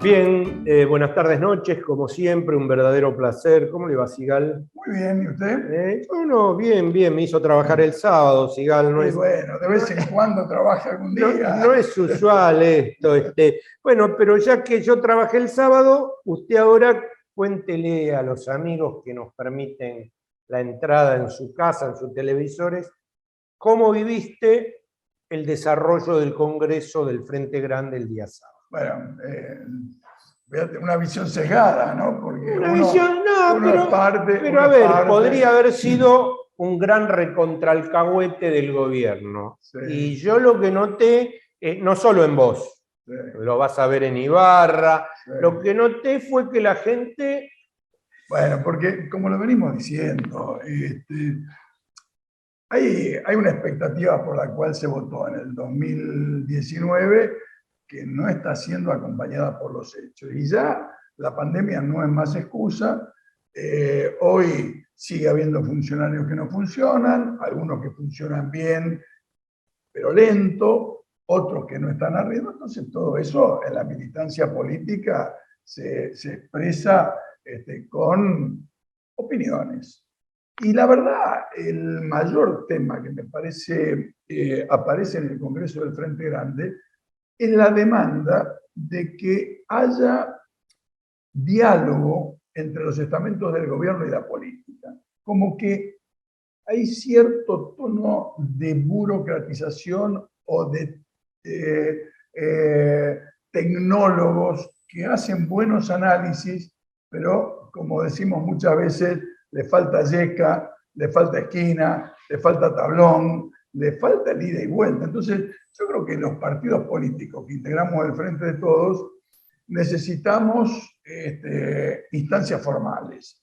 Bien, buenas tardes, noches, como siempre, un verdadero placer. ¿Cómo le va, Sigal? Muy bien, ¿y usted? Bueno, bien, bien, me hizo trabajar el sábado, Sigal, Y bueno, de vez en cuando trabaja algún no día. es usual esto. Bueno, pero ya que yo trabajé el sábado, usted ahora cuéntele a los amigos que nos permiten la entrada en su casa, en sus televisores, cómo viviste el desarrollo del Congreso del Frente Grande el día sábado. Bueno, voy a tener una visión sesgada, ¿no? Porque Una visión, no, uno es parte, pero uno a es ver, parte. podría haber sido un gran recontralcahuete del gobierno. Sí, Y yo lo que noté, no solo en vos, sí, lo vas a ver en Ibarra, sí. lo que noté fue que la gente... Bueno, porque como lo venimos diciendo, hay una expectativa por la cual se votó en el 2019 que no está siendo acompañada por los hechos. Y ya la pandemia no es más excusa. Hoy sigue habiendo funcionarios que no funcionan, algunos que funcionan bien, pero lento, otros que no están arriba. Entonces todo eso en la militancia política se expresa con opiniones. Y la verdad, el mayor tema que me parece aparece en el Congreso del Frente Grande es la demanda de que haya diálogo entre los estamentos del gobierno y la política. Como que hay cierto tono de burocratización o de eh, eh, tecnólogos que hacen buenos análisis, pero como decimos muchas veces, le falta yeca, le falta esquina, le falta tablón, le falta el ida y vuelta. Entonces, yo creo que los partidos políticos que integramos el Frente de Todos necesitamos instancias formales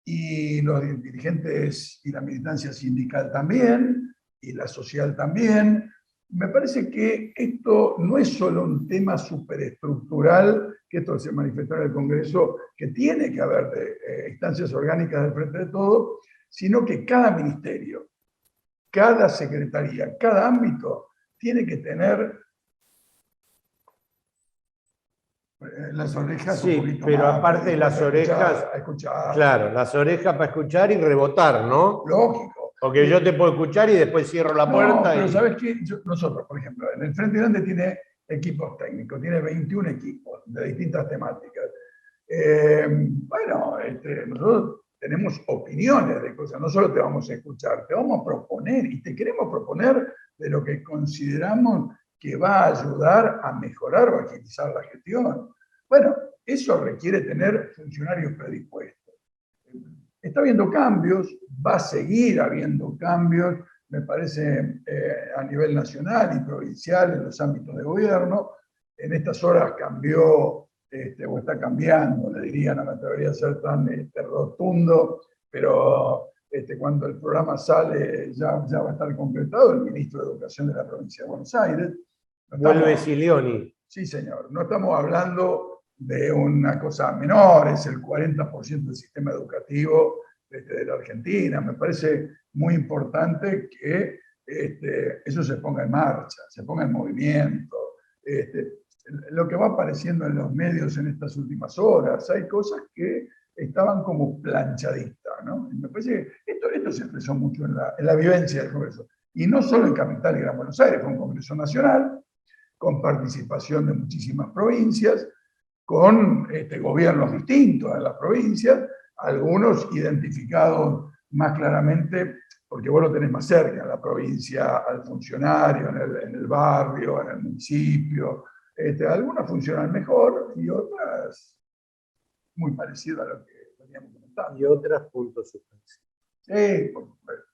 y los dirigentes y la militancia sindical también, y la social también. Me parece que esto no es solo un tema superestructural, que esto se manifestó en el Congreso, que tiene que haber instancias orgánicas del Frente de Todos, sino que cada ministerio, cada secretaría, cada ámbito tiene que tener las orejas un Sí, poquito pero más aparte de las orejas, a escuchar. claro, las orejas para escuchar y rebotar, ¿no? Lógico. Porque yo te puedo escuchar y después cierro la No, puerta pero y... ¿sabes qué? Nosotros, por ejemplo, en el Frente Grande tiene equipos técnicos, tiene 21 equipos de distintas temáticas. Bueno, nosotros tenemos opiniones de cosas, no solo te vamos a escuchar, te vamos a proponer y te queremos proponer de lo que consideramos que va a ayudar a mejorar o agilizar la gestión. Bueno, eso requiere tener funcionarios predispuestos. Está habiendo cambios, va a seguir habiendo cambios, me parece, a nivel nacional y provincial en los ámbitos de gobierno. En estas horas cambió, o está cambiando, le diría, no me atrevería a ser tan rotundo, pero cuando el programa sale ya va a estar completado el ministro de Educación de la provincia de Buenos Aires. No Vuelve estamos, Silioni. sí, señor, no estamos hablando de una cosa menor, es el 40% del sistema educativo de la Argentina. Me parece muy importante que eso se ponga en marcha, se ponga en movimiento. Lo que va apareciendo en los medios en estas últimas horas, hay cosas que estaban como planchaditas, ¿no? Y me parece que esto se expresó mucho en la vivencia del Congreso. Y no solo en Capital y Gran Buenos Aires, fue un Congreso nacional, con participación de muchísimas provincias, con gobiernos distintos en las provincias, algunos identificados más claramente, porque vos lo tenés más cerca, en la provincia, al funcionario, en el barrio, en el municipio. Algunas funcionan mejor y otras muy parecidas a lo que veníamos comentando. Y otras puntos suspensivos. Sí, por supuesto.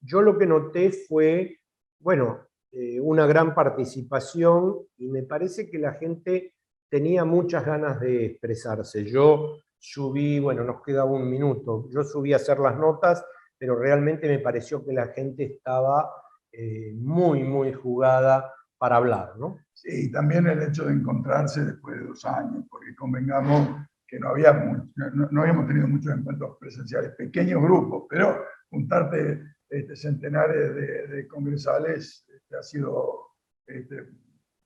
Yo lo que noté fue, bueno, una gran participación y me parece que la gente tenía muchas ganas de expresarse. Yo subí, bueno, nos queda un minuto, yo subí a hacer las notas, pero realmente me pareció que la gente estaba muy, muy jugada para hablar, ¿no? Sí, también el hecho de encontrarse después de 2 años, porque convengamos que no habíamos tenido muchos encuentros presenciales, pequeños grupos, pero juntarte centenares de congresales ha sido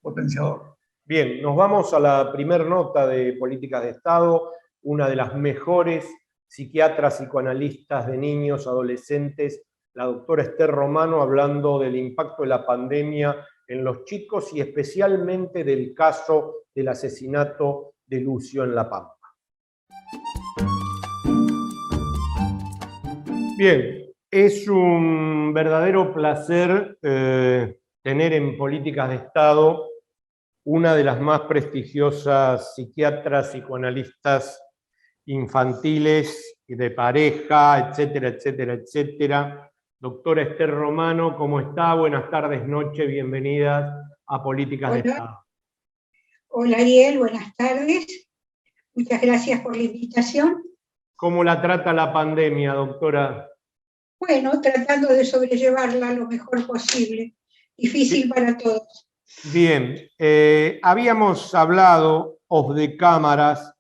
potenciador. Bien, nos vamos a la primer nota de Políticas de Estado, una de las mejores psiquiatras psicoanalistas de niños, adolescentes, la doctora Esther Romano, hablando del impacto de la pandemia en los chicos y especialmente del caso del asesinato de Lucio en La Pampa. Bien, es un verdadero placer tener en Políticas de Estado una de las más prestigiosas psiquiatras, psicoanalistas infantiles y de pareja, etcétera, etcétera, etcétera. Doctora Esther Romano, ¿cómo está? Buenas tardes, noche, bienvenidas a Políticas de Estado. Hola Ariel, buenas tardes. Muchas gracias por la invitación. ¿Cómo la trata la pandemia, doctora? Bueno, tratando de sobrellevarla lo mejor posible. Difícil para todos. Bien, habíamos hablado off de cámaras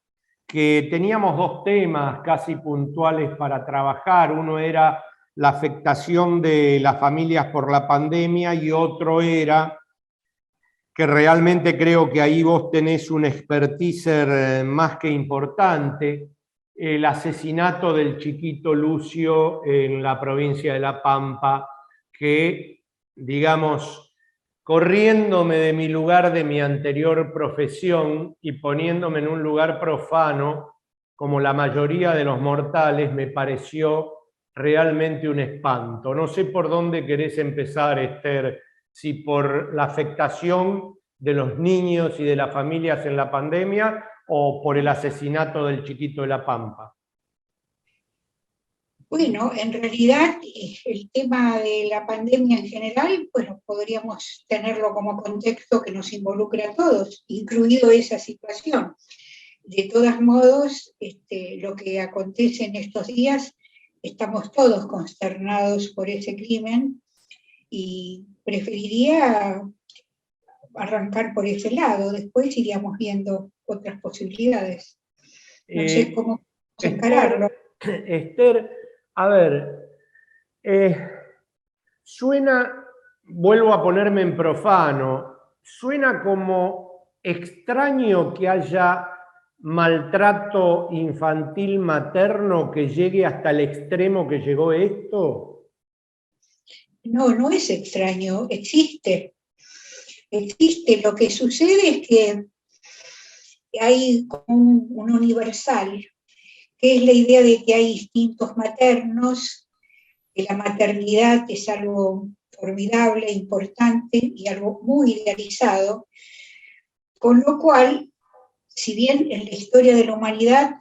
que teníamos dos temas casi puntuales para trabajar. Uno era la afectación de las familias por la pandemia y otro era, que realmente creo que ahí vos tenés un expertiser más que importante, el asesinato del chiquito Lucio en la provincia de La Pampa, que, digamos, corriéndome de mi lugar de mi anterior profesión y poniéndome en un lugar profano, como la mayoría de los mortales, me pareció realmente un espanto. No sé por dónde querés empezar, Esther, si por la afectación de los niños y de las familias en la pandemia o por el asesinato del chiquito de La Pampa. Bueno, en realidad el tema de la pandemia en general, bueno, podríamos tenerlo como contexto que nos involucra a todos, incluido esa situación. De todos modos, lo que acontece en estos días, estamos todos consternados por ese crimen y preferiría arrancar por ese lado, después iríamos viendo otras posibilidades. No sé cómo encararlo. Esther, a ver, suena, vuelvo a ponerme en profano, suena como extraño que haya maltrato infantil materno que llegue hasta el extremo que llegó esto. No, no es extraño, existe. Existe. Lo que sucede es que hay un universal, que es la idea de que hay instintos maternos, que la maternidad es algo formidable, importante y algo muy idealizado, con lo cual, si bien en la historia de la humanidad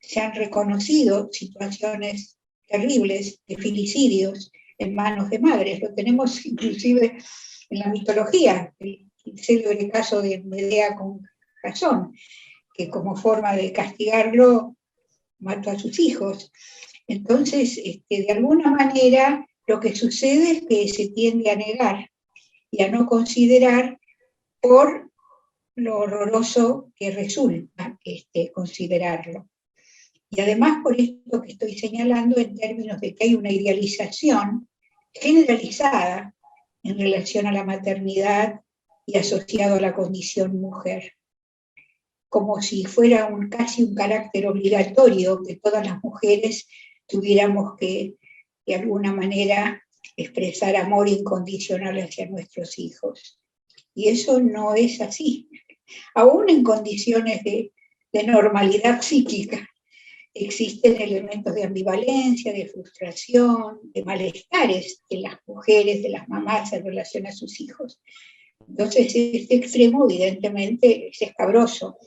se han reconocido situaciones terribles de filicidios en manos de madres, lo tenemos inclusive en la mitología, el célebre caso de Medea con Jasón, que como forma de castigarlo mató a sus hijos. Entonces, de alguna manera, lo que sucede es que se tiende a negar y a no considerar por lo horroroso que resulta considerarlo. Y además por esto que estoy señalando en términos de que hay una idealización generalizada en relación a la maternidad y asociado a la condición mujer, como si fuera casi un carácter obligatorio que todas las mujeres tuviéramos que, de alguna manera, expresar amor incondicional hacia nuestros hijos. Y eso no es así. Aún en condiciones de normalidad psíquica, existen elementos de ambivalencia, de frustración, de malestares de las mujeres, de las mamás en relación a sus hijos. Entonces, este extremo evidentemente es escabroso,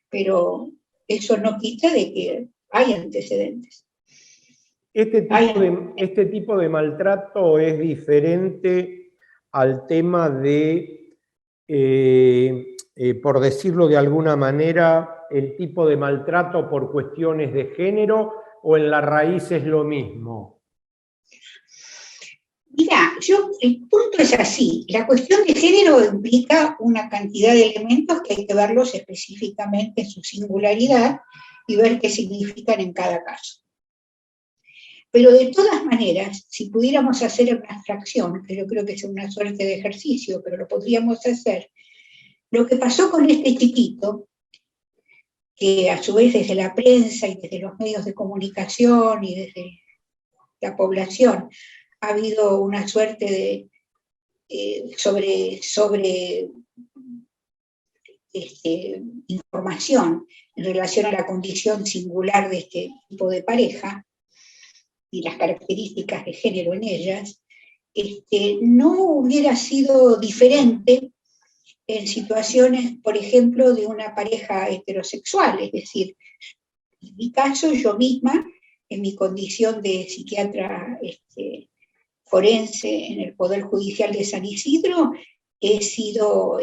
pero eso no quita de que hay antecedentes. Este tipo de maltrato es diferente al tema de, por decirlo de alguna manera, el tipo de maltrato por cuestiones de género, o en la raíz es lo mismo. Mira, el punto es así. La cuestión de género implica una cantidad de elementos que hay que verlos específicamente en su singularidad y ver qué significan en cada caso. Pero de todas maneras, si pudiéramos hacer una abstracción, que yo creo que es una suerte de ejercicio, pero lo podríamos hacer, Lo que pasó con este chiquito, que a su vez desde la prensa y desde los medios de comunicación y desde la población ha habido una suerte de sobre información en relación a la condición singular de este tipo de pareja y las características de género en ellas, no hubiera sido diferente en situaciones, por ejemplo, de una pareja heterosexual. Es decir, en mi caso, yo misma, en mi condición de psiquiatra forense en el Poder Judicial de San Isidro, he sido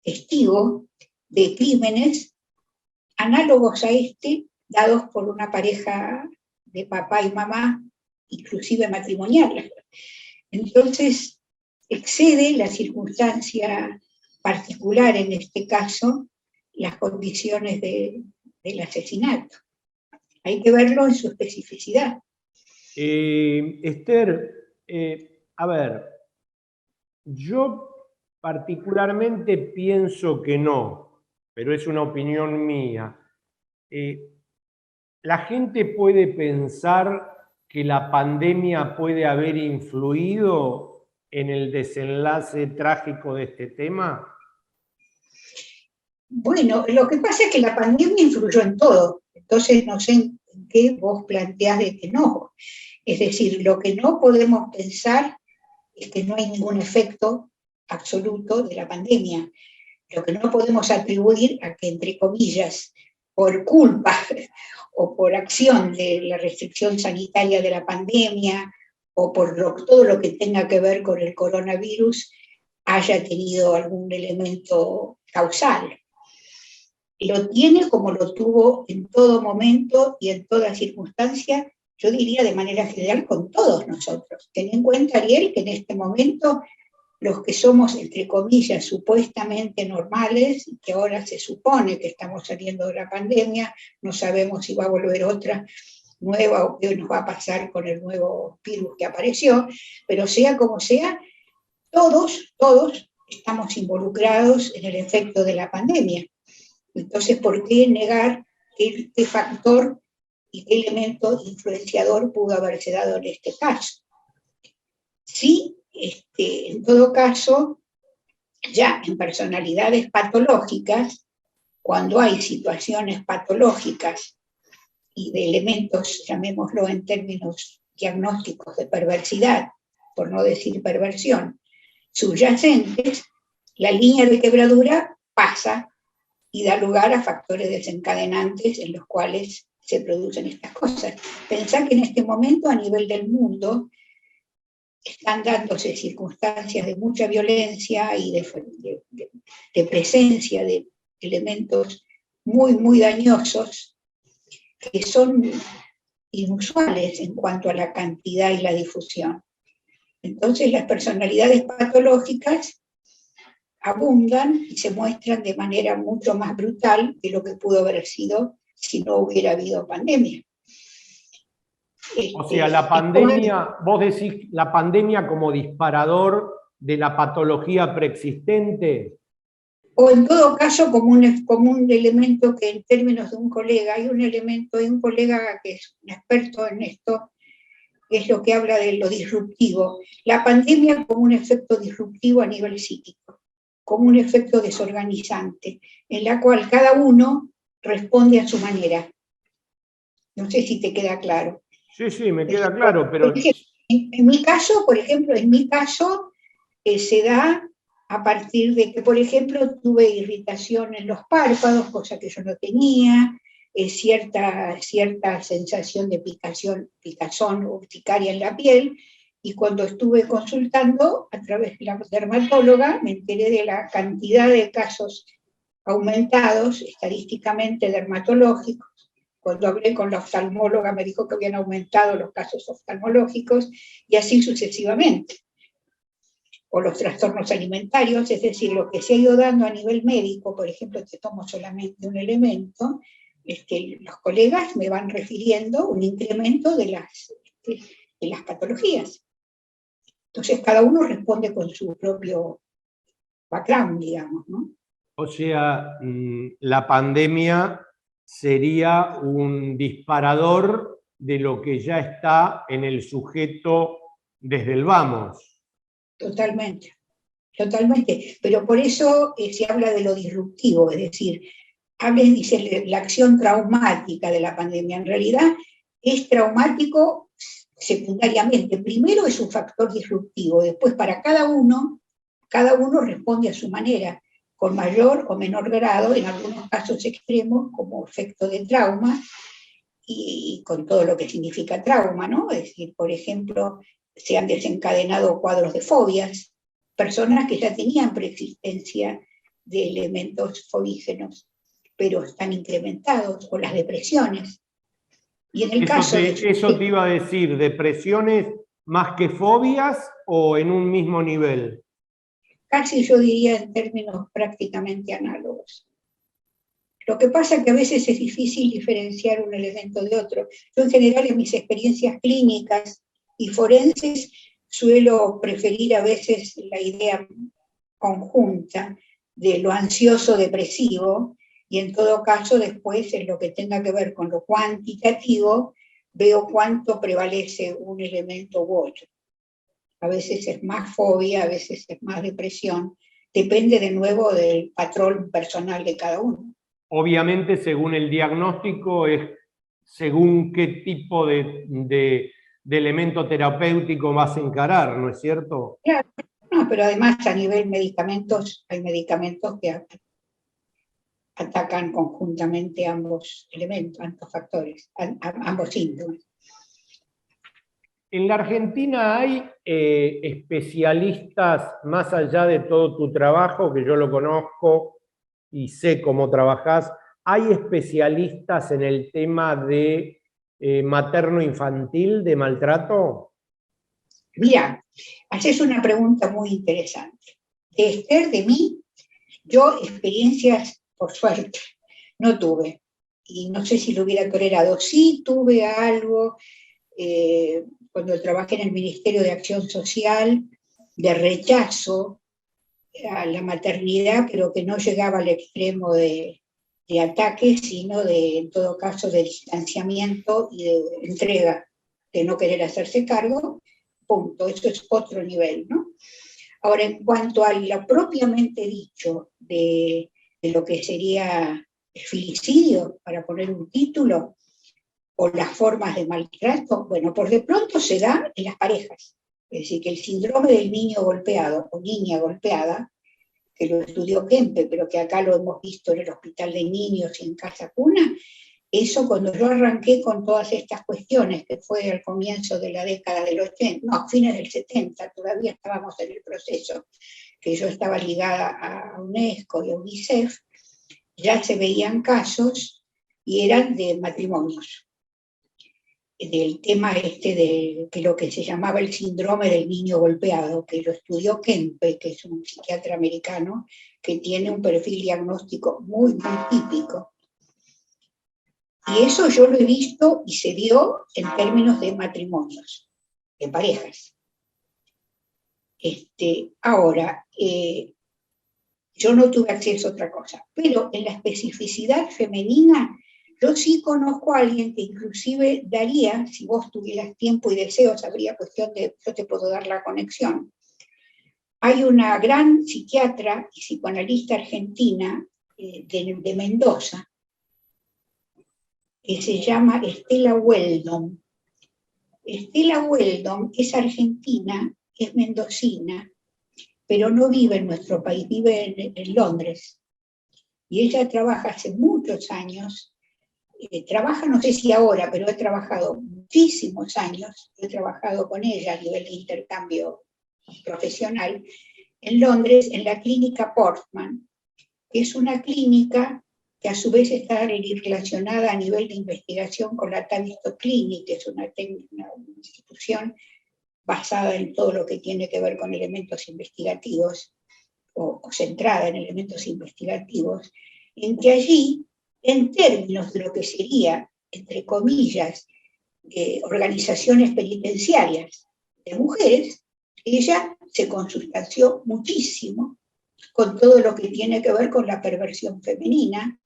testigo de crímenes análogos a dados por una pareja de papá y mamá, inclusive matrimonial. Entonces, excede la circunstancia particular en este caso las condiciones del asesinato. Hay que verlo en su especificidad. Esther, a ver, yo particularmente pienso que no, pero es una opinión mía. La gente puede pensar que la pandemia puede haber influido en el desenlace trágico de este tema. Bueno, lo que pasa es que la pandemia influyó en todo, entonces no sé en qué vos planteás de que no. Es decir, lo que no podemos pensar es que no hay ningún efecto absoluto de la pandemia. Lo que no podemos atribuir a que, entre comillas, por culpa o por acción de la restricción sanitaria de la pandemia o por todo lo que tenga que ver con el coronavirus, haya tenido algún elemento causal. Lo tiene como lo tuvo en todo momento y en toda circunstancia, yo diría de manera general con todos nosotros. Ten en cuenta, Ariel, que en este momento los que somos, entre comillas, supuestamente normales, y que ahora se supone que estamos saliendo de la pandemia, no sabemos si va a volver otra nueva o qué nos va a pasar con el nuevo virus que apareció, pero sea como sea, todos estamos involucrados en el efecto de la pandemia. Entonces, ¿por qué negar qué factor y qué elemento influenciador pudo haberse dado en este caso? Sí, en todo caso, ya en personalidades patológicas, cuando hay situaciones patológicas y de elementos, llamémoslo en términos diagnósticos de perversidad, por no decir perversión, subyacentes, la línea de quebradura pasa y da lugar a factores desencadenantes en los cuales se producen estas cosas. Pensá que en este momento a nivel del mundo están dándose circunstancias de mucha violencia y de presencia de elementos muy, muy dañosos que son inusuales en cuanto a la cantidad y la difusión. Entonces las personalidades patológicas abundan y se muestran de manera mucho más brutal de lo que pudo haber sido si no hubiera habido pandemia. O sea, la pandemia, vos decís la pandemia como disparador de la patología preexistente. O en todo caso como un elemento que en términos de un colega, hay un colega que es un experto en esto, que es lo que habla de lo disruptivo. La pandemia como un efecto disruptivo a nivel psíquico, como un efecto desorganizante, en la cual cada uno responde a su manera. No sé si te queda claro. Sí, me queda claro, pero... En mi caso, por ejemplo, se da a partir de que, por ejemplo, tuve irritación en los párpados, cosa que yo no tenía, cierta sensación de picazón urticaria en la piel, y cuando estuve consultando a través de la dermatóloga, me enteré de la cantidad de casos aumentados estadísticamente dermatológicos. Cuando hablé con la oftalmóloga me dijo que habían aumentado los casos oftalmológicos y así sucesivamente. O los trastornos alimentarios, es decir, lo que se ha ido dando a nivel médico, por ejemplo, te tomo solamente un elemento, los colegas me van refiriendo un incremento de las patologías. Entonces cada uno responde con su propio background, digamos, ¿no? O sea, la pandemia sería un disparador de lo que ya está en el sujeto desde el vamos. Totalmente, totalmente. Pero por eso se habla de lo disruptivo, es decir, dice la acción traumática de la pandemia. En realidad es traumático secundariamente. Primero es un factor disruptivo, después para cada uno responde a su manera, con mayor o menor grado, en algunos casos extremos, como efecto de trauma, y con todo lo que significa trauma, ¿no? Es decir, por ejemplo, se han desencadenado cuadros de fobias, personas que ya tenían preexistencia de elementos fobígenos, pero están incrementados, o las depresiones. Y en el caso eso te iba a decir, ¿depresiones más que fobias o en un mismo nivel? Casi yo diría en términos prácticamente análogos. Lo que pasa es que a veces es difícil diferenciar un elemento de otro. Yo en general en mis experiencias clínicas y forenses suelo preferir a veces la idea conjunta de lo ansioso depresivo, y en todo caso después en lo que tenga que ver con lo cuantitativo veo cuánto prevalece un elemento u otro. A veces es más fobia, a veces es más depresión, depende de nuevo del patrón personal de cada uno. Obviamente, según el diagnóstico, es según qué tipo de elemento terapéutico vas a encarar, ¿no es cierto? Claro, no, pero además a nivel medicamentos, hay medicamentos que atacan conjuntamente ambos elementos, ambos factores, ambos síntomas. En la Argentina hay especialistas, más allá de todo tu trabajo, que yo lo conozco y sé cómo trabajás, ¿hay especialistas en el tema de materno-infantil, de maltrato? Mira, haces una pregunta muy interesante. De Esther, de mí, yo experiencias, por suerte, no tuve. Y no sé si lo hubiera tolerado. Sí tuve algo cuando trabajé en el Ministerio de Acción Social, de rechazo a la maternidad, pero que no llegaba al extremo de ataque, sino en todo caso, de distanciamiento y de entrega, de no querer hacerse cargo, punto. Eso es otro nivel, ¿no? Ahora, en cuanto a lo propiamente dicho de lo que sería el filicidio, para poner un título, o las formas de maltrato, bueno, por de pronto se da en las parejas. Es decir, que el síndrome del niño golpeado o niña golpeada, que lo estudió Kempe, pero que acá lo hemos visto en el hospital de niños y en Casa Cuna, eso cuando yo arranqué con todas estas cuestiones, que fue al comienzo de la década del 80, no, fines del 70, todavía estábamos en el proceso, que yo estaba ligada a UNESCO y a UNICEF, ya se veían casos y eran de matrimonios. Del tema de lo que se llamaba el síndrome del niño golpeado, que lo estudió Kempe, que es un psiquiatra americano, que tiene un perfil diagnóstico muy, muy típico. Y eso yo lo he visto y se dio en términos de matrimonios, de parejas. Ahora, yo no tuve acceso a otra cosa, pero en la especificidad femenina, yo sí conozco a alguien que inclusive daría, si vos tuvieras tiempo y deseos, habría cuestión de, yo te puedo dar la conexión. Hay una gran psiquiatra y psicoanalista argentina de Mendoza, que se llama Estela Weldon. Estela Weldon es argentina, es mendocina, pero no vive en nuestro país, vive en Londres. Y ella trabaja hace muchos años, trabaja no sé si ahora, pero he trabajado muchísimos años, he trabajado con ella a nivel de intercambio profesional, en Londres, en la clínica Portman, que es una clínica que a su vez está relacionada a nivel de investigación con la Tavistock Clinic, que es una institución basada en todo lo que tiene que ver con elementos investigativos, o centrada en elementos investigativos, en que allí, en términos de lo que sería, entre comillas, organizaciones penitenciarias de mujeres, ella se consustanció muchísimo con todo lo que tiene que ver con la perversión femenina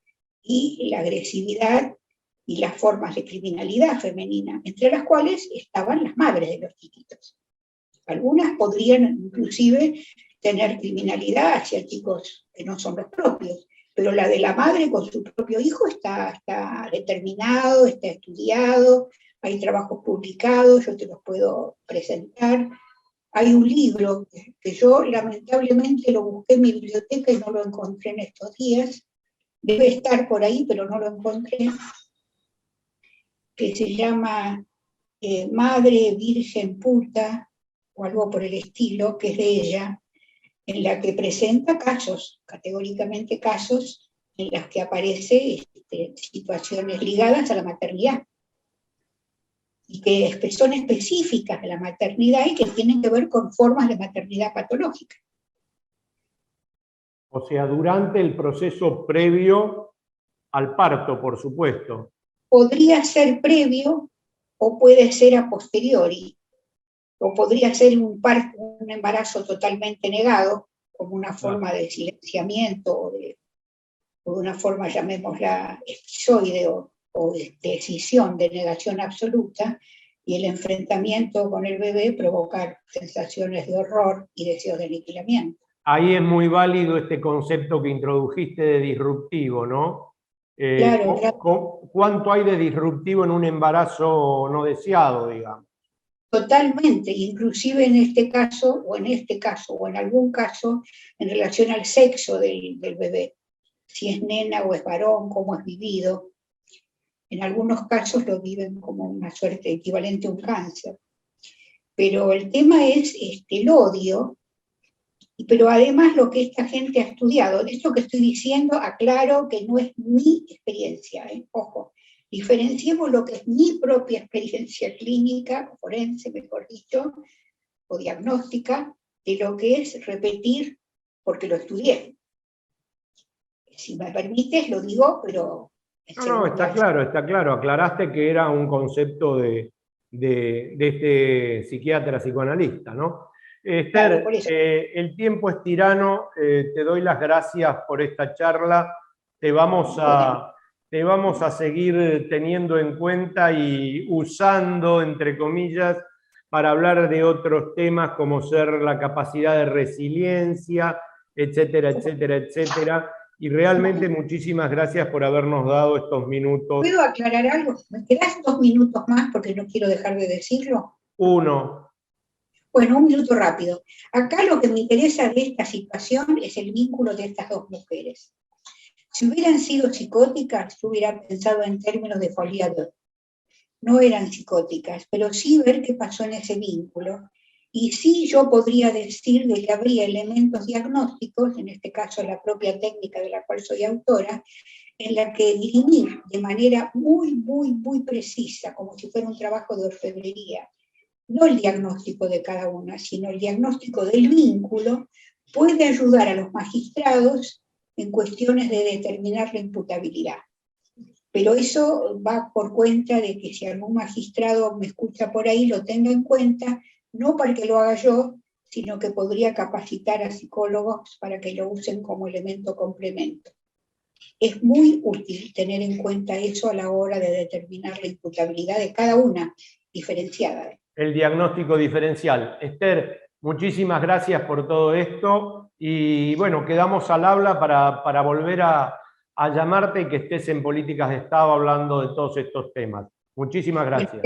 y la agresividad y las formas de criminalidad femenina, entre las cuales estaban las madres de los chiquitos. Algunas podrían inclusive tener criminalidad hacia chicos que no son los propios, pero la de la madre con su propio hijo está determinado, está estudiado, hay trabajos publicados, yo te los puedo presentar. Hay un libro que yo lamentablemente lo busqué en mi biblioteca y no lo encontré en estos días, debe estar por ahí, pero no lo encontré, que se llama Madre Virgen Puta, o algo por el estilo, que es de ella, en la que presenta casos, categóricamente casos, en las que aparece situaciones ligadas a la maternidad, y que son específicas de la maternidad y que tienen que ver con formas de maternidad patológica. O sea, durante el proceso previo al parto, por supuesto. Podría ser previo o puede ser a posteriori, o podría ser un embarazo totalmente negado, como una forma de silenciamiento o de una forma, llamémosla, esquizoide o de decisión de negación absoluta, y el enfrentamiento con el bebé provocar sensaciones de horror y deseos de aniquilamiento. Ahí es muy válido este concepto que introdujiste de disruptivo, ¿no? Claro. ¿Cuánto hay de disruptivo en un embarazo no deseado, digamos? Totalmente, inclusive en este caso, o en algún caso, en relación al sexo del bebé, si es nena o es varón, cómo es vivido. En algunos casos lo viven como una suerte equivalente a un cáncer. Pero el tema es el odio, pero además lo que esta gente ha estudiado. De esto que estoy diciendo, aclaro que no es mi experiencia, ojo. Diferenciemos lo que es mi propia experiencia clínica, forense, mejor dicho, o diagnóstica, de lo que es repetir porque lo estudié. Si me permites, lo digo, pero... No, está claro. Aclaraste que era un concepto de este psiquiatra psicoanalista, ¿no? Esther, claro, el tiempo es tirano, te doy las gracias por esta charla, te vamos a seguir teniendo en cuenta y usando, entre comillas, para hablar de otros temas como ser la capacidad de resiliencia, etcétera, etcétera, etcétera. Y realmente muchísimas gracias por habernos dado estos minutos. ¿Puedo aclarar algo? ¿Me quedas 2 minutos más porque no quiero dejar de decirlo? 1. Bueno, 1 minuto rápido. Acá lo que me interesa de esta situación es el vínculo de estas dos mujeres. Si hubieran sido psicóticas, yo hubiera pensado en términos de folie deux. No eran psicóticas, pero sí ver qué pasó en ese vínculo. Y sí yo podría decir de que habría elementos diagnósticos, en este caso la propia técnica de la cual soy autora, en la que dirimir de manera muy, muy, muy precisa, como si fuera un trabajo de orfebrería, no el diagnóstico de cada una, sino el diagnóstico del vínculo, puede ayudar a los magistrados en cuestiones de determinar la imputabilidad. Pero eso va por cuenta de que si algún magistrado me escucha por ahí, lo tenga en cuenta, no para que lo haga yo, sino que podría capacitar a psicólogos para que lo usen como elemento complemento. Es muy útil tener en cuenta eso a la hora de determinar la imputabilidad de cada una, diferenciada. El diagnóstico diferencial. Esther, muchísimas gracias por todo esto y bueno, quedamos al habla para volver a llamarte y que estés en Políticas de Estado hablando de todos estos temas. Muchísimas gracias.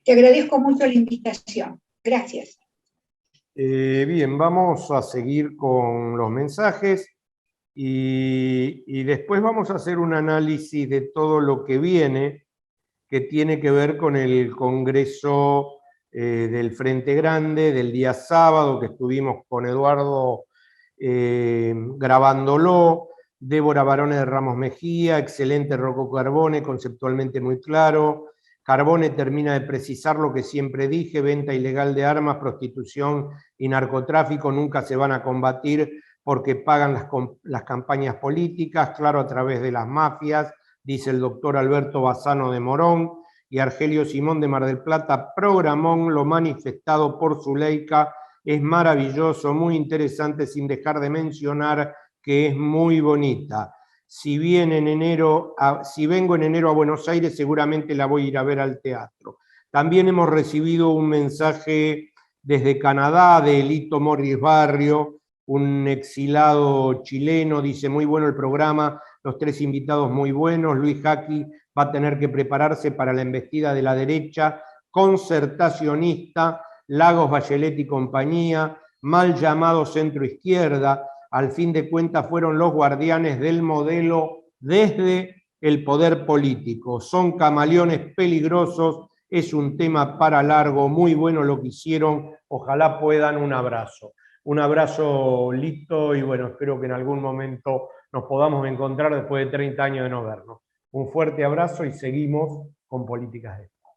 Te agradezco mucho la invitación. Gracias. Bien, vamos a seguir con los mensajes y después vamos a hacer un análisis de todo lo que viene, que tiene que ver con el Congreso del Frente Grande del día sábado, que estuvimos con Eduardo grabándolo, Débora Barone de Ramos Mejía, excelente Rocco Carbone, conceptualmente muy claro. Carbone termina de precisar lo que siempre dije: venta ilegal de armas, prostitución y narcotráfico nunca se van a combatir porque pagan las campañas políticas, claro, a través de las mafias, dice el doctor Alberto Bassano de Morón, y Argelio Simón de Mar del Plata, programón lo manifestado por Zuleika es maravilloso, muy interesante, sin dejar de mencionar que es muy bonita. Si vengo en enero a Buenos Aires, seguramente la voy a ir a ver al teatro. También hemos recibido un mensaje desde Canadá de Elito Morris Barrio, un exilado chileno, dice: muy bueno el programa, los 3 invitados muy buenos, Luis Jaki va a tener que prepararse para la embestida de la derecha concertacionista, Lagos, Bachelet y compañía, mal llamado centro izquierda, al fin de cuentas fueron los guardianes del modelo desde el poder político. Son camaleones peligrosos, es un tema para largo, muy bueno lo que hicieron, ojalá puedan. Un abrazo. Un abrazo, Lito, y bueno, espero que en algún momento nos podamos encontrar después de 30 años de no vernos. Un fuerte abrazo y seguimos con Políticas de Estado.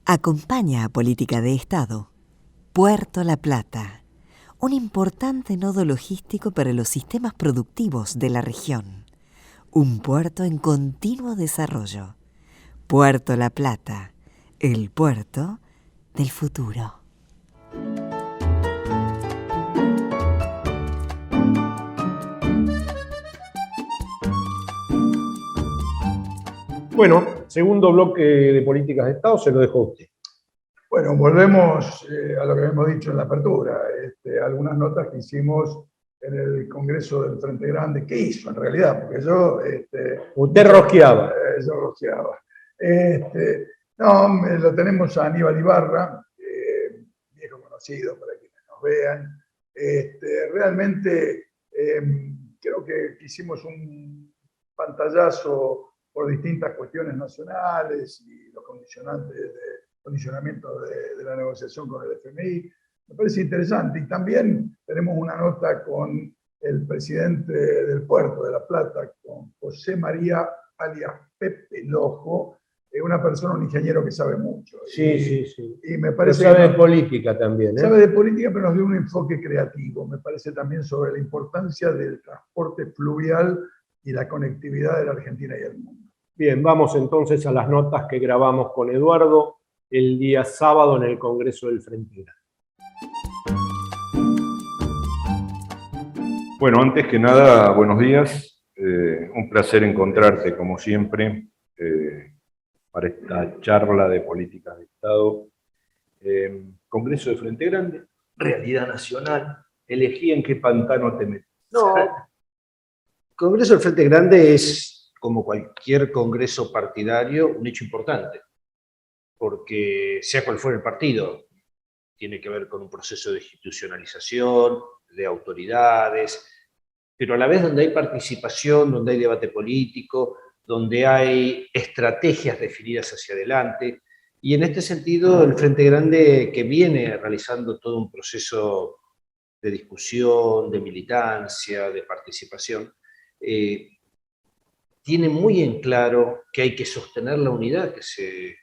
Acompaña a Política de Estado Puerto La Plata, un importante nodo logístico para los sistemas productivos de la región. Un puerto en continuo desarrollo. Puerto La Plata, el puerto del futuro. Bueno, segundo bloque de Políticas de Estado, se lo dejo a usted. Bueno, volvemos a lo que habíamos dicho en la apertura. Algunas notas que hicimos en el Congreso del Frente Grande. ¿Qué hizo en realidad? Porque yo... usted rosqueaba. Yo rosqueaba. No, lo tenemos a Aníbal Ibarra, viejo conocido para quienes nos vean. Realmente creo que hicimos un pantallazo por distintas cuestiones nacionales y los condicionamientos de la negociación con el FMI. Me parece interesante. Y también tenemos una nota con el presidente del puerto de La Plata, con José María alias Pepe Lojo, una persona, un ingeniero que sabe mucho. Sí. Y me parece pero sabe de política también. Sabe de política, pero nos dio un enfoque creativo. Me parece también sobre la importancia del transporte fluvial y la conectividad de la Argentina y el mundo. Bien, vamos entonces a las notas que grabamos con Eduardo el día sábado en el Congreso del Frente Grande. Bueno, antes que nada, buenos días. Un placer encontrarte, como siempre, para esta charla de políticas de Estado. Congreso de Frente Grande, realidad nacional. Elegí en qué pantano te metes. No, Congreso del Frente Grande es, como cualquier congreso partidario, un hecho importante, porque sea cual fuera el partido, tiene que ver con un proceso de institucionalización, de autoridades, pero a la vez donde hay participación, donde hay debate político, donde hay estrategias definidas hacia adelante, y en este sentido el Frente Grande, que viene realizando todo un proceso de discusión, de militancia, de participación, tiene muy en claro que hay que sostener la unidad que se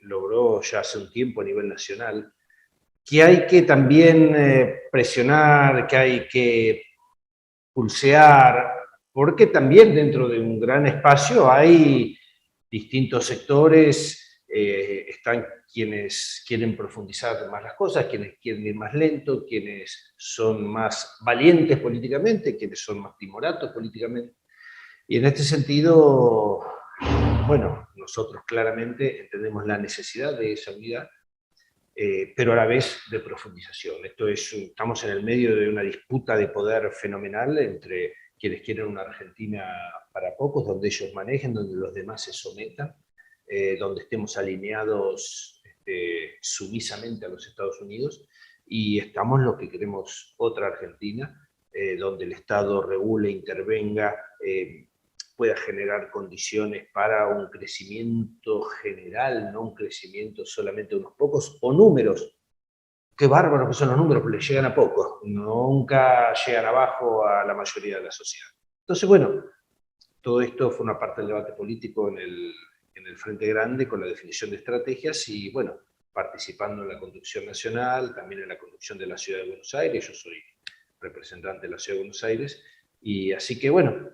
logró ya hace un tiempo a nivel nacional, que hay que también presionar, que hay que pulsear, porque también dentro de un gran espacio hay distintos sectores, están quienes quieren profundizar más las cosas, quienes quieren ir más lento, quienes son más valientes políticamente, quienes son más timoratos políticamente. Y en este sentido, bueno, nosotros claramente entendemos la necesidad de esa unidad, pero a la vez de profundización. Estamos en el medio de una disputa de poder fenomenal entre quienes quieren una Argentina para pocos, donde ellos manejen, donde los demás se sometan, donde estemos alineados sumisamente a los Estados Unidos, y estamos los que queremos otra Argentina, donde el Estado regule, intervenga, pueda generar condiciones para un crecimiento general, no un crecimiento solamente de unos pocos, o números. Qué bárbaros que son los números, pero les llegan a pocos, nunca llegan abajo a la mayoría de la sociedad. Entonces, bueno, todo esto forma parte del debate político en el Frente Grande, con la definición de estrategias y, bueno, participando en la conducción nacional, también en la conducción de la Ciudad de Buenos Aires. Yo soy representante de la Ciudad de Buenos Aires, y así que, bueno,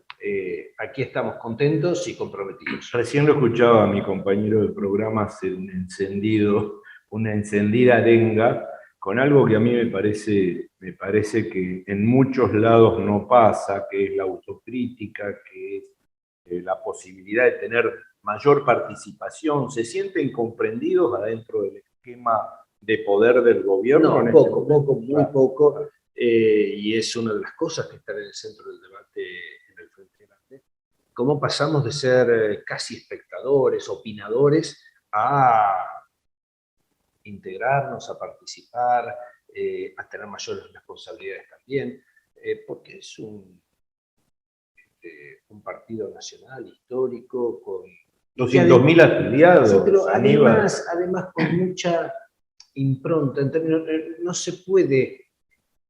aquí estamos contentos y comprometidos. Recién lo escuchaba a mi compañero del programa hacer una encendida arenga, con algo que a mí me parece que en muchos lados no pasa, que es la autocrítica, que es la posibilidad de tener mayor participación. ¿Se sienten comprendidos adentro del esquema de poder del gobierno? No, poco, muy poco, y es una de las cosas que están en el centro del debate en el Frente Grande. ¿Cómo pasamos de ser casi espectadores, opinadores, a integrarnos, a participar, a tener mayores responsabilidades también? Porque es un partido nacional, histórico, con 200.000 afiliados. Sí, pero además con mucha impronta, en términos, no se puede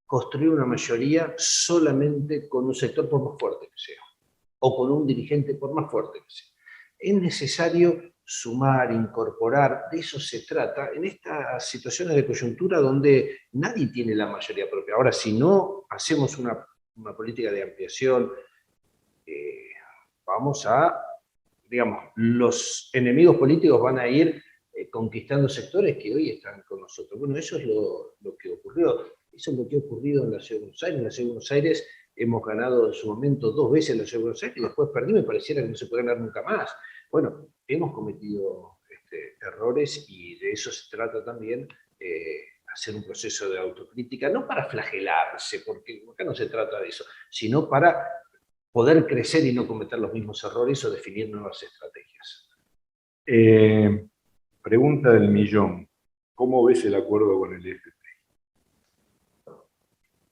construir una mayoría solamente con un sector por más fuerte que sea, o con un dirigente por más fuerte que sea. Es necesario sumar, incorporar, de eso se trata, en estas situaciones de coyuntura donde nadie tiene la mayoría propia. Ahora, si no hacemos una política de ampliación, vamos a, digamos, los enemigos políticos van a ir conquistando sectores que hoy están con nosotros. Bueno, eso es lo que ocurrió. Eso es lo que ha ocurrido en la Ciudad de Buenos Aires. En la Ciudad de Buenos Aires hemos ganado en su momento 2 veces en la Ciudad de Buenos Aires y después perdimos y pareciera que no se puede ganar nunca más. Bueno, hemos cometido errores y de eso se trata también, hacer un proceso de autocrítica, no para flagelarse, porque acá no se trata de eso, sino para poder crecer y no cometer los mismos errores o definir nuevas estrategias. Pregunta del millón. ¿Cómo ves el acuerdo con el FP?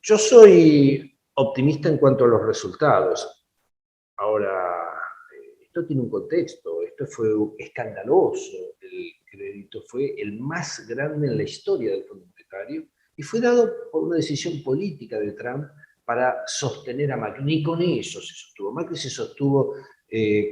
Yo soy optimista en cuanto a los resultados. Ahora, esto tiene un contexto, esto fue escandaloso, el crédito fue el más grande en la historia del Fondo Monetario y fue dado por una decisión política de Trump para sostener a Macri. Ni con eso se sostuvo. Macri se sostuvo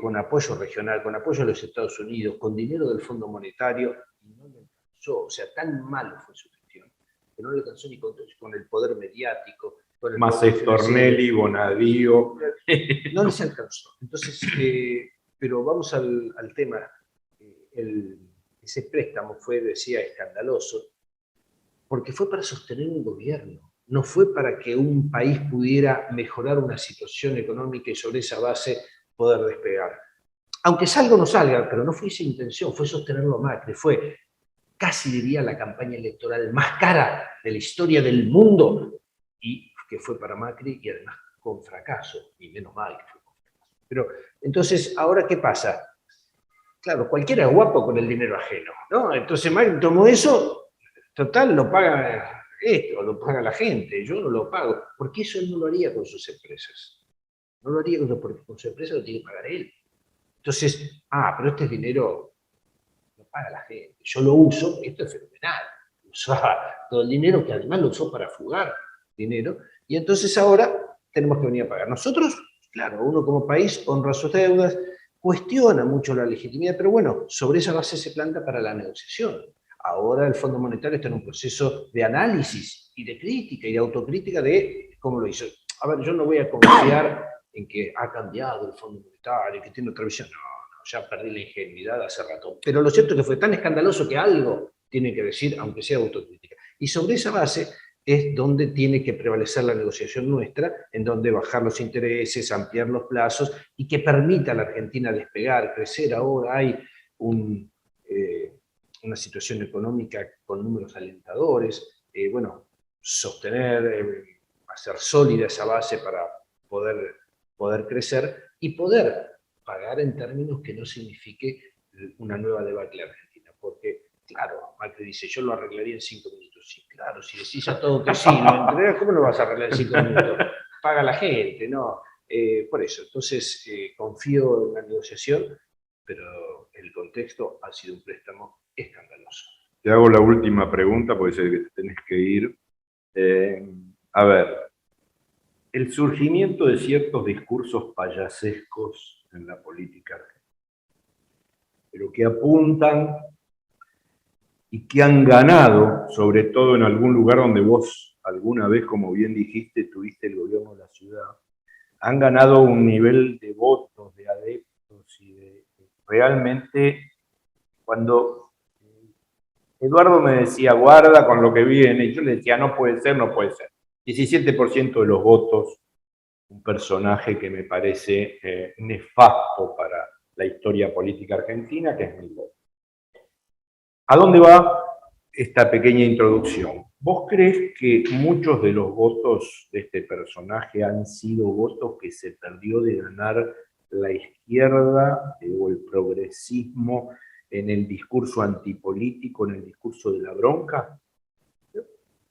con apoyo regional, con apoyo de los Estados Unidos, con dinero del Fondo Monetario, y no le alcanzó. O sea, tan malo fue su gestión, que no le alcanzó ni con el poder mediático. Con el más Stornelli, Bonadío. No les alcanzó. Entonces, pero vamos al tema. Ese préstamo fue, decía, escandaloso, porque fue para sostener un gobierno. No fue para que un país pudiera mejorar una situación económica y sobre esa base poder despegar. Aunque salga o no salga, pero no fue esa intención, fue sostenerlo a Macri, fue, casi diría, la campaña electoral más cara de la historia del mundo, y que fue para Macri, y además con fracaso, y menos mal que fue con fracaso. Pero, entonces, ¿ahora qué pasa? Claro, cualquiera es guapo con el dinero ajeno, ¿no? Entonces Macri tomó eso, total, lo paga esto, lo paga la gente, yo no lo pago, porque eso él no lo haría con sus empresas. No lo haría porque con su empresa lo tiene que pagar él. Entonces, pero este es dinero, lo paga la gente, yo lo uso, esto es fenomenal. Usaba todo el dinero, que además lo usó para fugar dinero, y entonces ahora tenemos que venir a pagar. Nosotros, claro, uno como país honra sus deudas, cuestiona mucho la legitimidad, pero bueno, sobre esa base se planta para la negociación. Ahora el Fondo Monetario está en un proceso de análisis y de crítica y de autocrítica de cómo lo hizo. A ver, yo no voy a confiar en que ha cambiado el Fondo Monetario, que tiene otra visión. No, ya perdí la ingenuidad hace rato. Pero lo cierto es que fue tan escandaloso que algo tiene que decir, aunque sea autocrítica. Y sobre esa base es donde tiene que prevalecer la negociación nuestra, en donde bajar los intereses, ampliar los plazos y que permita a la Argentina despegar, crecer. Ahora hay una situación económica con números alentadores, bueno, sostener, hacer sólida esa base para poder crecer y poder pagar en términos que no signifique una nueva debacle argentina. Porque, claro, Macri dice, yo lo arreglaría en 5 minutos. Sí, claro, si decís a todo que sí, ¿cómo lo vas a arreglar en 5 minutos? Paga la gente, ¿no? Por eso, entonces, confío en la negociación, pero el contexto ha sido un préstamo escandaloso. Te hago la última pregunta, porque sé que te tenés que ir. A ver, el surgimiento de ciertos discursos payasescos en la política argentina, pero que apuntan y que han ganado, sobre todo en algún lugar donde vos alguna vez, como bien dijiste, tuviste el gobierno de la ciudad, han ganado un nivel de votos, de adeptos, y realmente cuando Eduardo me decía, guarda con lo que viene, y yo le decía, no puede ser, no puede ser. 17% de los votos, un personaje que me parece nefasto para la historia política argentina, que es Milei. ¿A dónde va esta pequeña introducción? ¿Vos crees que muchos de los votos de este personaje han sido votos que se perdió de ganar la izquierda o el progresismo en el discurso antipolítico, en el discurso de la bronca?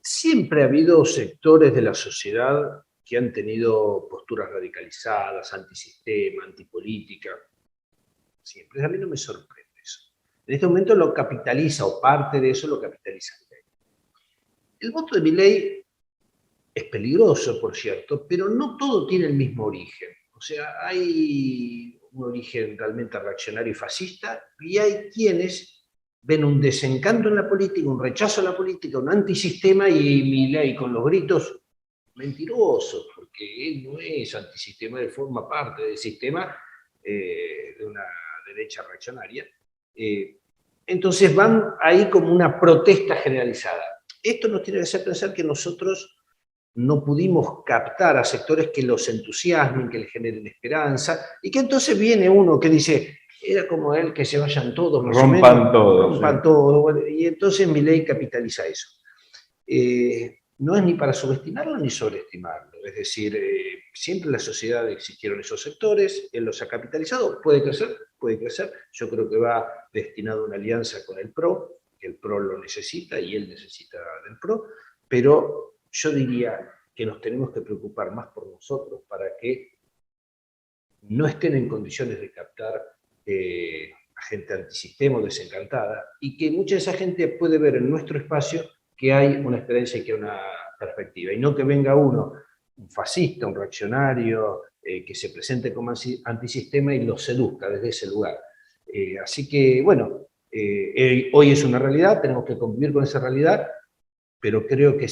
Siempre ha habido sectores de la sociedad que han tenido posturas radicalizadas, antisistema, antipolítica. Siempre. A mí no me sorprende eso. En este momento lo capitaliza, o parte de eso lo capitaliza Milei. El voto de Milei es peligroso, por cierto, pero no todo tiene el mismo origen. O sea, hay un origen realmente reaccionario y fascista, y hay quienes ven un desencanto en la política, un rechazo a la política, un antisistema, y Milei con los gritos, mentiroso, porque él no es antisistema, él forma parte del sistema de una derecha reaccionaria. Entonces van ahí como una protesta generalizada. Esto nos tiene que hacer pensar que nosotros no pudimos captar a sectores que los entusiasmen, que les generen esperanza, y que entonces viene uno que dice, era como él, que se vayan todos, más rompan o menos, todo. rompan Sí. todo, bueno, y entonces Milei capitaliza eso. No es ni para subestimarlo ni sobreestimarlo, es decir, siempre en la sociedad existieron esos sectores, él los ha capitalizado, puede crecer, yo creo que va destinado a una alianza con el PRO, que el PRO lo necesita y él necesita del PRO, pero yo diría que nos tenemos que preocupar más por nosotros para que no estén en condiciones de captar a gente antisistema o desencantada, y que mucha de esa gente puede ver en nuestro espacio que hay una esperanza y que hay una perspectiva, y no que venga uno, un fascista, un reaccionario, que se presente como antisistema y lo seduzca desde ese lugar. Así que, bueno, hoy es una realidad, tenemos que convivir con esa realidad, pero creo que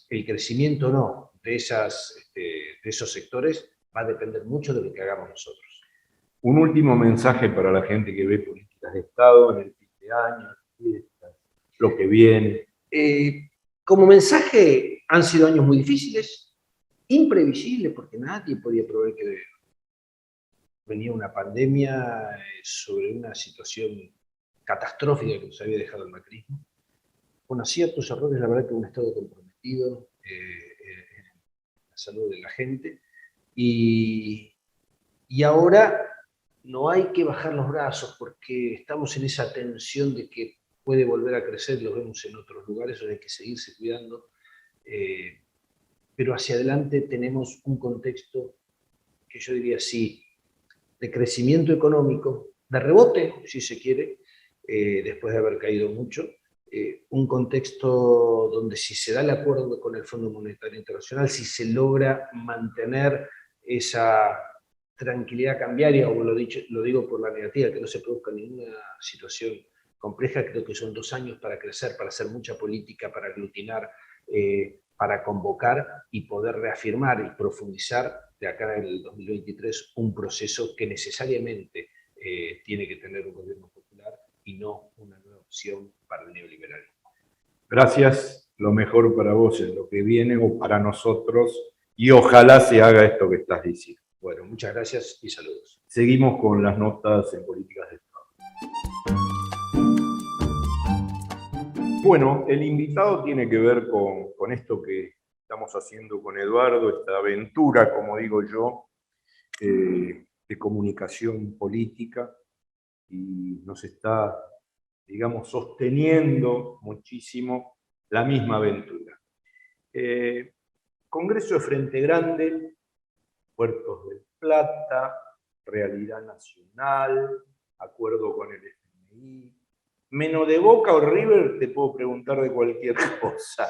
el crecimiento o no de esos sectores va a depender mucho de lo que hagamos nosotros. Un último mensaje para la gente que ve políticas de Estado en el fin de año, fiestas, lo que viene. Como mensaje, han sido años muy difíciles, imprevisibles, porque nadie podía prever que venía una pandemia sobre una situación catastrófica que nos había dejado el macrismo, con aciertos, errores, la verdad que un Estado comprometido en la salud de la gente, y ahora no hay que bajar los brazos porque estamos en esa tensión de que puede volver a crecer, lo vemos en otros lugares, donde hay que seguirse cuidando, pero hacia adelante tenemos un contexto que yo diría sí, de crecimiento económico, de rebote, si se quiere, después de haber caído mucho, un contexto donde si se da el acuerdo con el Fondo Monetario Internacional, si se logra mantener esa tranquilidad cambiaria, o lo digo por la negativa, que no se produzca ninguna situación compleja, creo que son 2 años para crecer, para hacer mucha política, para aglutinar, para convocar y poder reafirmar y profundizar de acá en el 2023 un proceso que necesariamente tiene que tener un gobierno popular y no una nueva opción para el neoliberalismo. Gracias, lo mejor para vos en lo que viene o para nosotros, y ojalá se haga esto que estás diciendo. Bueno, muchas gracias y saludos. Seguimos con las notas en políticas de Estado. Bueno, el invitado tiene que ver con esto que estamos haciendo con Eduardo, esta aventura, como digo yo, de comunicación política, y nos está, digamos, sosteniendo muchísimo la misma aventura. Congreso de Frente Grande, Puertos del Plata, Realidad Nacional, acuerdo con el FMI. Menos de Boca o River te puedo preguntar de cualquier cosa.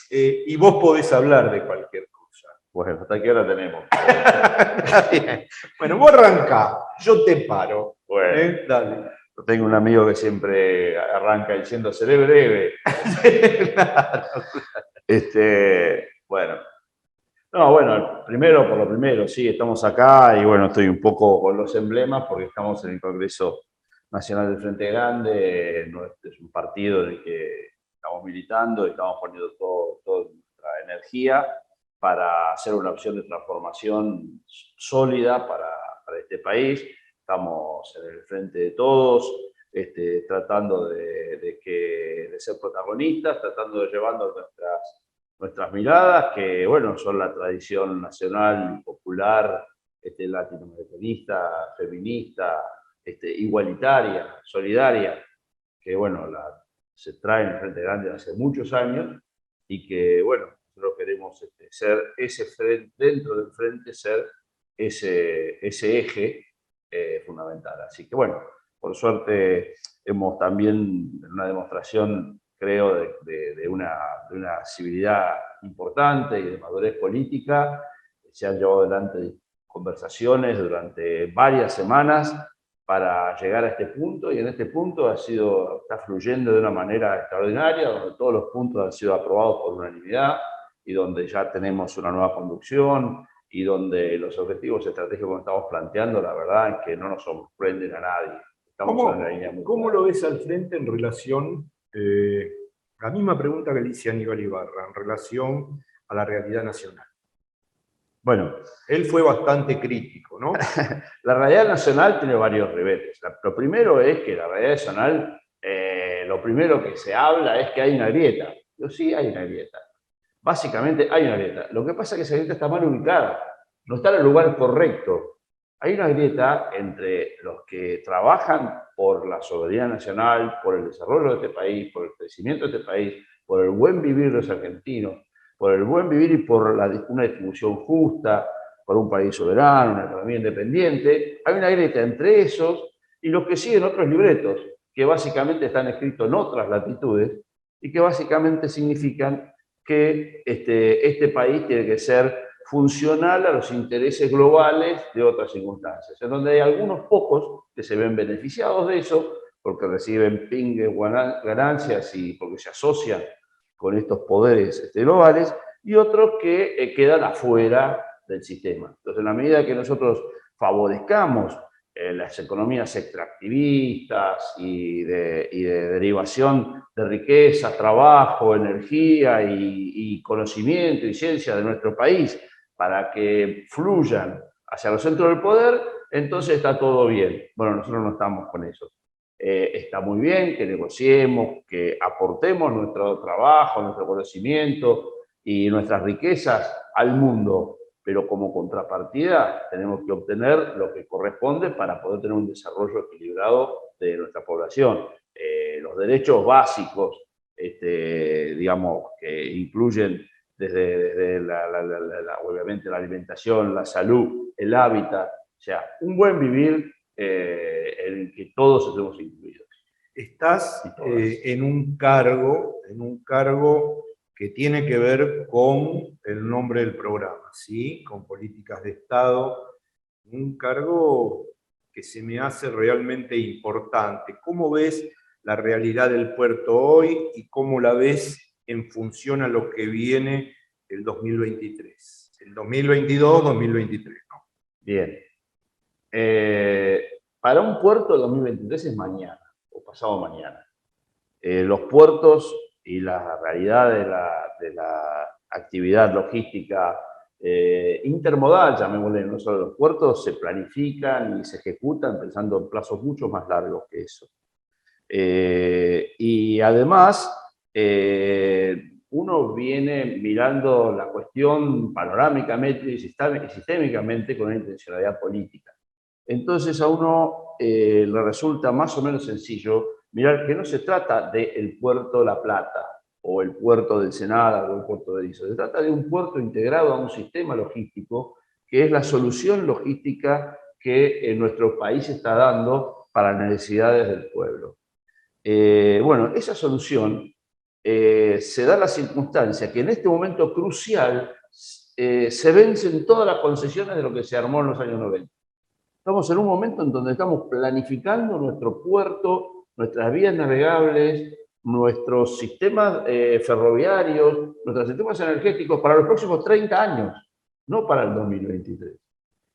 Y vos podés hablar de cualquier cosa. Bueno, ¿hasta qué hora tenemos? Bueno, vos arrancá, yo te paro. Bueno, Dale. yo tengo un amigo que siempre arranca diciendo, seré breve. Claro. Bueno, No, bueno, primero por lo primero, sí, estamos acá y bueno, estoy un poco con los emblemas porque estamos en el Congreso Nacional del Frente Grande, es un partido en el que estamos militando y estamos poniendo toda nuestra energía para hacer una opción de transformación sólida para este país. Estamos en el frente de todos, tratando de ser protagonistas, tratando de llevando nuestras miradas, que bueno, son la tradición nacional, popular, latinoamericanista, feminista, igualitaria, solidaria, que bueno, se trae en el Frente Grande hace muchos años y que bueno, nosotros queremos ser ese frente, dentro del frente, ser ese eje fundamental. Así que bueno, por suerte hemos también, en una demostración, creo, de una civilidad importante y de madurez política, se han llevado adelante conversaciones durante varias semanas para llegar a este punto, y en este punto está fluyendo de una manera extraordinaria, donde todos los puntos han sido aprobados por unanimidad y donde ya tenemos una nueva conducción y donde los objetivos estratégicos que estamos planteando, la verdad es que no nos sorprenden a nadie. Estamos en una línea muy ¿Cómo clara. lo ves al frente en relación, la misma pregunta que le hice a Aníbal Ibarra, en relación a la realidad nacional? Bueno, Él fue bastante crítico, ¿no? la realidad nacional tiene varios reveses. Lo primero es que la realidad nacional, lo primero que se habla es que hay una grieta. Yo sí, hay una grieta. Básicamente hay una grieta. Lo que pasa es que esa grieta está mal ubicada, no está en el lugar correcto. Hay una grieta entre los que trabajan por la soberanía nacional, por el desarrollo de este país, por el crecimiento de este país, por el buen vivir de los argentinos, por el buen vivir y por una distribución justa, por un país soberano, una economía independiente. Hay una grieta entre esos y los que siguen otros libretos, que básicamente están escritos en otras latitudes y que básicamente significan que este país tiene que ser funcional a los intereses globales de otras circunstancias, en donde hay algunos pocos que se ven beneficiados de eso, porque reciben pingues, ganancias y porque se asocian con estos poderes globales, y otros que quedan afuera del sistema. Entonces, en la medida que nosotros favorezcamos las economías extractivistas y de derivación de riqueza, trabajo, energía y conocimiento y ciencia de nuestro país para que fluyan hacia los centros del poder, entonces está todo bien. Bueno, nosotros no estamos con eso. Está muy bien que negociemos, que aportemos nuestro trabajo, nuestro conocimiento y nuestras riquezas al mundo, pero como contrapartida tenemos que obtener lo que corresponde para poder tener un desarrollo equilibrado de nuestra población. Los derechos básicos, digamos, que incluyen desde obviamente la alimentación, la salud, el hábitat, o sea, un buen vivir en el que todos estemos incluidos. Estás en un cargo que tiene que ver con el nombre del programa, ¿sí? Con políticas de Estado, un cargo que se me hace realmente importante. ¿Cómo ves la realidad del puerto hoy y cómo la ves en función a lo que viene el 2023? El 2022, 2023, ¿no? Bien. Para un puerto el 2023 es mañana o pasado mañana. Los puertos y la realidad de la actividad logística intermodal, llamémosle, no solo los puertos, se planifican y se ejecutan pensando en plazos mucho más largos que eso. Y además, uno viene mirando la cuestión panorámicamente y sistémicamente con una intencionalidad política. Entonces a uno le resulta más o menos sencillo mirar que no se trata del puerto La Plata o el puerto del Senado o el puerto de Iso. Se trata de un puerto integrado a un sistema logístico que es la solución logística que nuestro país está dando para las necesidades del pueblo. Bueno, esa solución se da la circunstancia que en este momento crucial se vencen todas las concesiones de lo que se armó en los años 90. Estamos en un momento en donde estamos planificando nuestro puerto, nuestras vías navegables, nuestros sistemas ferroviarios, nuestros sistemas energéticos para los próximos 30 años. no para el 2023.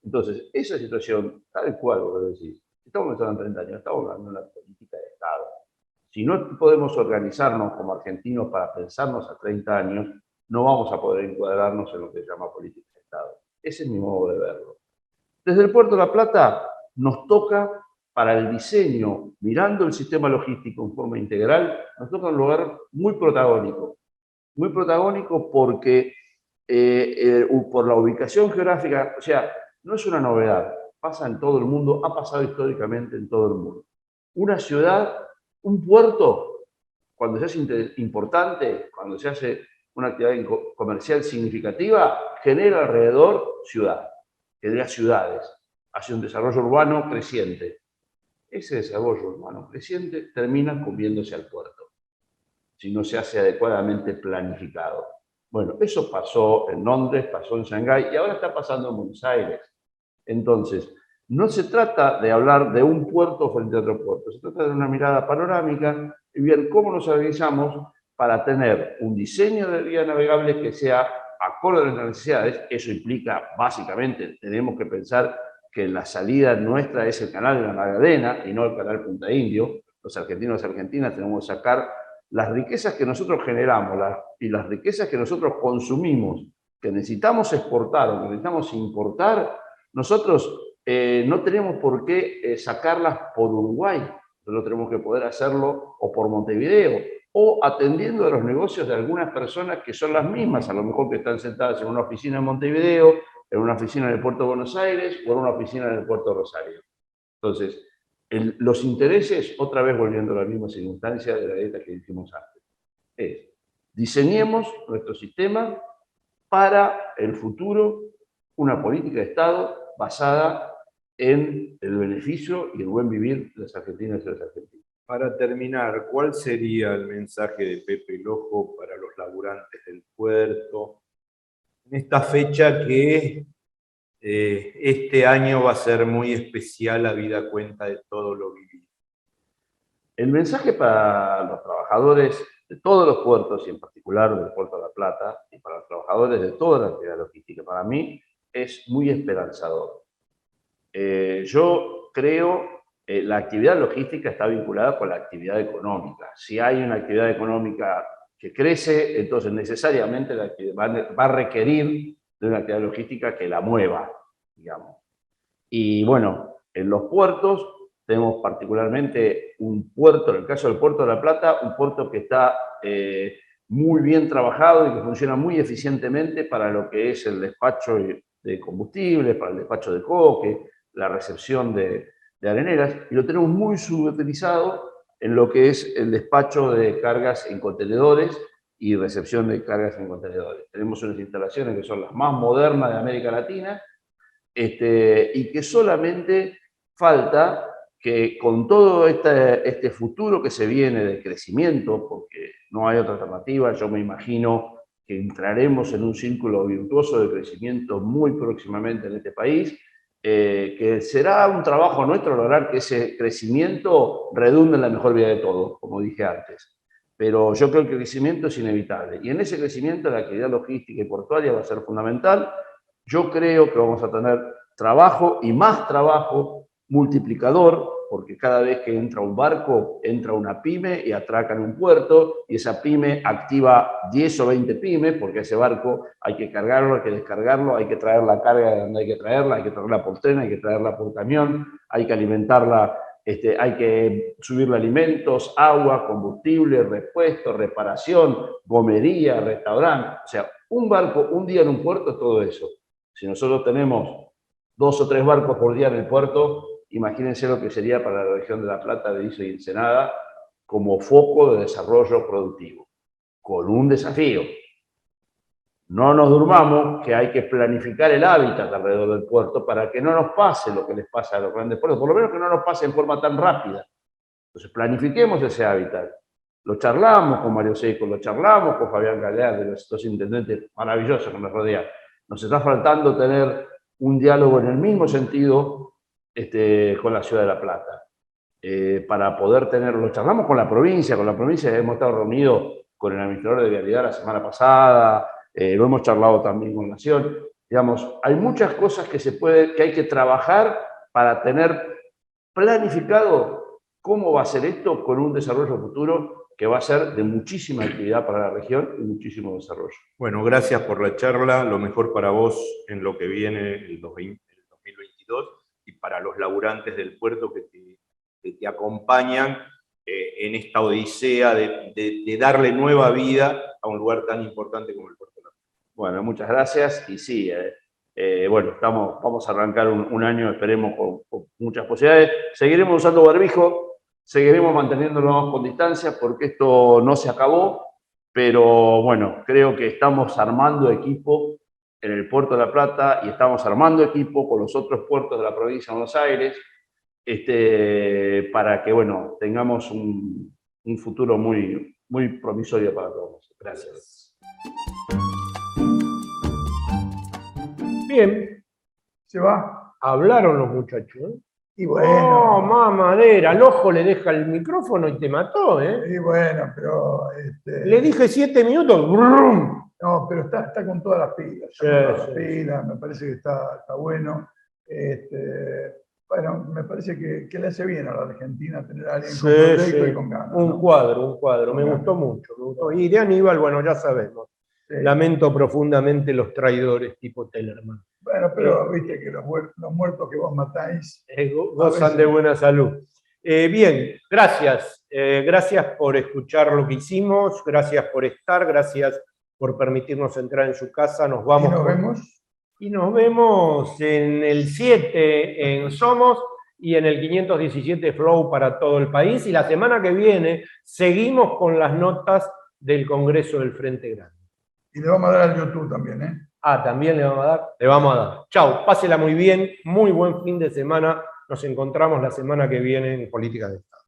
Entonces, esa situación, tal cual, lo que decís, estamos pensando en 30 años, estamos hablando de una política de Estado. Si no podemos organizarnos como argentinos para pensarnos a 30 años, no vamos a poder encuadrarnos en lo que se llama política de Estado. Ese es mi modo de verlo. Desde el Puerto de la Plata nos toca, para el diseño, mirando el sistema logístico en forma integral, nos toca un lugar muy protagónico. Muy protagónico porque por la ubicación geográfica, o sea, no es una novedad, pasa en todo el mundo, ha pasado históricamente en todo el mundo. Una ciudad, un puerto, cuando se hace importante, cuando se hace una actividad comercial significativa, genera alrededor ciudad, genera ciudades, hace un desarrollo urbano creciente. Ese desarrollo urbano creciente termina comiéndose al puerto, si no se hace adecuadamente planificado. Bueno, eso pasó en Londres, pasó en Shanghái y ahora está pasando en Buenos Aires. Entonces, no se trata de hablar de un puerto frente a otro puerto, se trata de una mirada panorámica y ver cómo nos organizamos para tener un diseño de vía navegable que sea acorde a nuestras necesidades. Eso implica, básicamente, tenemos que pensar que la salida nuestra es el canal de la Magdalena y no el canal Punta Indio. Los argentinos y argentinas tenemos que sacar las riquezas que nosotros generamos y las riquezas que nosotros consumimos, que necesitamos exportar o que necesitamos importar, nosotros no tenemos por qué sacarlas por Uruguay, nosotros tenemos que poder hacerlo o por Montevideo, o atendiendo a los negocios de algunas personas que son las mismas, a lo mejor que están sentadas en una oficina en Montevideo, en una oficina en el puerto de Buenos Aires o en una oficina en el puerto de Rosario. Entonces, los intereses, otra vez volviendo a la misma circunstancia de la dieta que dijimos antes, es diseñemos nuestro sistema para el futuro, una política de Estado basada en el beneficio y el buen vivir de los argentinos y de los argentinos. Para terminar, ¿cuál sería el mensaje de Pepe Lojo para los laburantes del puerto en esta fecha que este año va a ser muy especial, habida cuenta de todo lo vivido? El mensaje para los trabajadores de todos los puertos, y en particular del Puerto de la Plata, y para los trabajadores de toda la actividad logística, para mí es muy esperanzador. Yo creo que la actividad logística está vinculada con la actividad económica. Si hay una actividad económica que crece, entonces necesariamente la actividad va a requerir de una actividad logística que la mueva, digamos. Y bueno, en los puertos tenemos particularmente un puerto, en el caso del Puerto de la Plata, un puerto que está muy bien trabajado y que funciona muy eficientemente para lo que es el despacho de combustibles, para el despacho de coque, la recepción de areneras, y lo tenemos muy subutilizado en lo que es el despacho de cargas en contenedores y recepción de cargas en contenedores. Tenemos unas instalaciones que son las más modernas de América Latina, y que solamente falta que con todo este futuro que se viene de crecimiento, porque no hay otra alternativa, yo me imagino que entraremos en un círculo virtuoso de crecimiento muy próximamente en este país, que será un trabajo nuestro lograr que ese crecimiento redunde en la mejor vida de todos, como dije antes. Pero yo creo que el crecimiento es inevitable, y en ese crecimiento la actividad logística y portuaria va a ser fundamental. Yo creo que vamos a tener trabajo y más trabajo multiplicador, porque cada vez que entra un barco, entra una pyme y atraca en un puerto, y esa pyme activa 10 o 20 pymes, porque ese barco hay que cargarlo, hay que descargarlo, hay que traer la carga de donde hay que traerla por tren, hay que traerla por camión, hay que alimentarla, hay que subirle alimentos, agua, combustible, repuesto, reparación, gomería, restaurante. O sea, un barco, un día en un puerto es todo eso. Si nosotros tenemos 2 o 3 barcos por día en el puerto, imagínense lo que sería para la región de La Plata, de Berizo y Ensenada, como foco de desarrollo productivo, con un desafío. No nos durmamos, que hay que planificar el hábitat alrededor del puerto para que no nos pase lo que les pasa a los grandes puertos, por lo menos que no nos pase en forma tan rápida. Entonces planifiquemos ese hábitat. Lo charlamos con Mario Seco, lo charlamos con Fabián Galear, de los 2 intendentes maravillosos que nos rodean. Nos está faltando tener un diálogo en el mismo sentido con la ciudad de La Plata. Para poder tenerlo, charlamos con la provincia hemos estado reunidos con el administrador de Vialidad la semana pasada, lo hemos charlado también con Nación, Digamos, hay muchas cosas que hay que trabajar para tener planificado cómo va a ser esto con un desarrollo futuro que va a ser de muchísima actividad para la región y muchísimo desarrollo. Bueno, gracias por la charla, lo mejor para vos en lo que viene el 2022 y para los laburantes del puerto que te acompañan en esta odisea de darle nueva vida a un lugar tan importante como el puerto de La Plata. Bueno, muchas gracias y sí, bueno, vamos a arrancar un año, esperemos, con muchas posibilidades. Seguiremos usando barbijo, seguiremos manteniéndonos con distancia porque esto no se acabó, pero bueno, creo que estamos armando equipo en el Puerto de La Plata y estamos armando equipo con los otros puertos de la provincia de Buenos Aires para que, bueno, tengamos un futuro muy, muy promisorio para todos. Gracias. Bien, Se va. hablaron los muchachos, ¿eh? Y bueno. No, mamadera, al ojo le deja el micrófono y te mató, ¿eh? Y bueno, pero... Le dije 7 minutos, ¡brum! No, pero está con todas las pilas. Sí, Está con todas sí, las pilas, me parece que está bueno. Bueno, me parece que le hace bien a la Argentina tener a alguien con proyecto y con ganas. Un ¿no? cuadro, Con me ganas. gustó mucho, me gustó. Y de Aníbal, bueno, ya sabemos. Sí. Lamento profundamente los traidores tipo Tellerman. Bueno, pero viste que los muertos que vos matáis... Gozan de buena salud. Bien, gracias. Gracias por escuchar lo que hicimos, gracias por estar, gracias por permitirnos entrar en su casa. Nos vamos. ¿Y nos vemos? Y nos vemos en el 7 en Somos y en el 517 Flow para todo el país. Y la semana que viene seguimos con las notas del Congreso del Frente Grande. Y le vamos a dar al YouTube también, ¿eh? Ah, también le vamos a dar. Le vamos a dar. Chau, pásela muy bien, muy buen fin de semana. Nos encontramos la semana que viene en Política de Estado.